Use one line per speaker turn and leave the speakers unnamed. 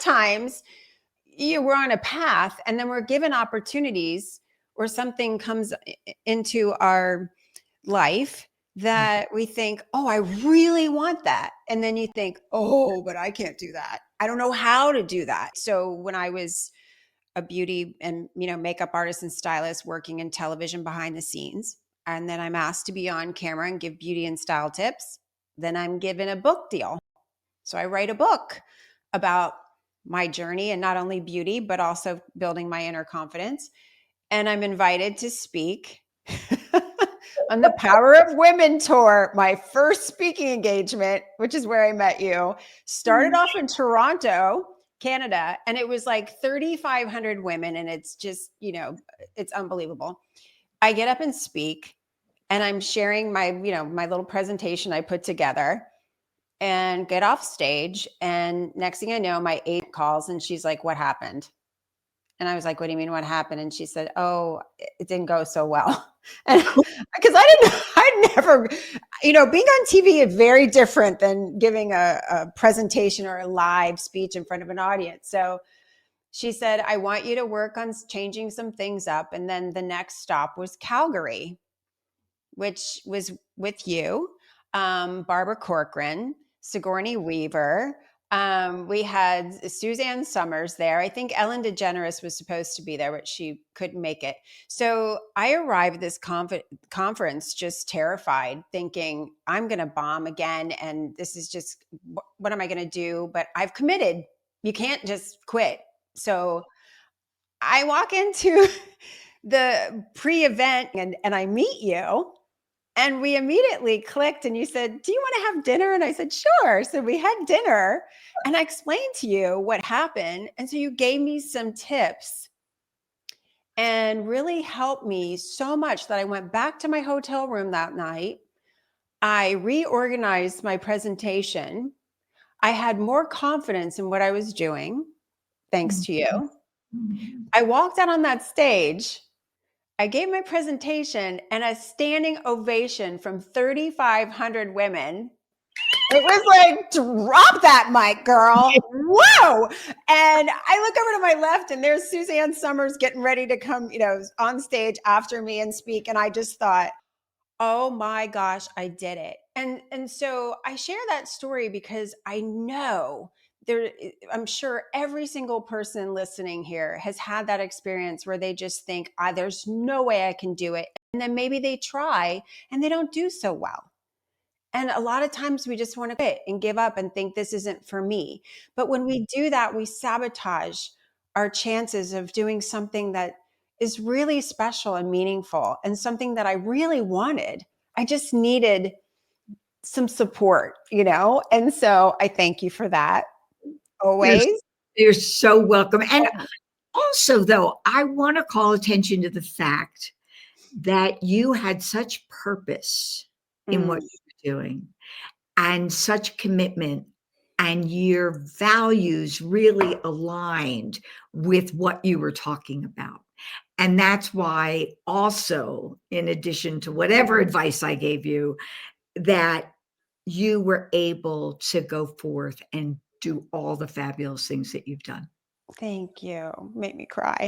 sometimes we're on a path and then we're given opportunities or something comes into our life that we think, oh, I really want that. And then you think, oh, but I can't do that. I don't know how to do that. So when I was a beauty and, makeup artist and stylist working in television behind the scenes, and then I'm asked to be on camera and give beauty and style tips, then I'm given a book deal. So I write a book about my journey and not only beauty, but also building my inner confidence. And I'm invited to speak on the Power of Women tour. My first speaking engagement, which is where I met you, started off in Toronto, Canada, and it was like 3,500 women. And it's just, it's unbelievable. I get up and speak, and I'm sharing my, my little presentation I put together, and get off stage. And next thing I know, my agent calls and she's like, what happened? And I was like, what do you mean what happened? And she said, oh, it didn't go so well. And because I'd never, being on TV is very different than giving a presentation or a live speech in front of an audience. So she said, I want you to work on changing some things up. And then the next stop was Calgary, which was with you, Barbara Corcoran, Sigourney Weaver. We had Suzanne Summers there. I think Ellen DeGeneres was supposed to be there, but she couldn't make it. So I arrived at this conference just terrified, thinking I'm going to bomb again. And this is just, what am I going to do? But I've committed. You can't just quit. So I walk into the pre-event and I meet you. And we immediately clicked, and you said, do you want to have dinner? And I said, sure. So we had dinner, and I explained to you what happened. And so you gave me some tips and really helped me so much that I went back to my hotel room that night. I reorganized my presentation. I had more confidence in what I was doing, thanks to you. I walked out on that stage. I gave my presentation, and a standing ovation from 3,500 women. It was like, drop that mic, girl. Whoa. And I look over to my left, and there's Suzanne Summers getting ready to come, on stage after me and speak. And I just thought, oh my gosh, I did it. And so I share that story because I know I'm sure every single person listening here has had that experience where they just think, there's no way I can do it. And then maybe they try and they don't do so well. And a lot of times we just want to quit and give up and think this isn't for me. But when we do that, we sabotage our chances of doing something that is really special and meaningful and something that I really wanted. I just needed some support, And so I thank you for that always.
You're so welcome. And also, though, I want to call attention to the fact that you had such purpose in what you were doing and such commitment, and your values really aligned with what you were talking about. And that's why also, in addition to whatever advice I gave you, that you were able to go forth and do all the fabulous things that you've done.
Thank you. Make me cry.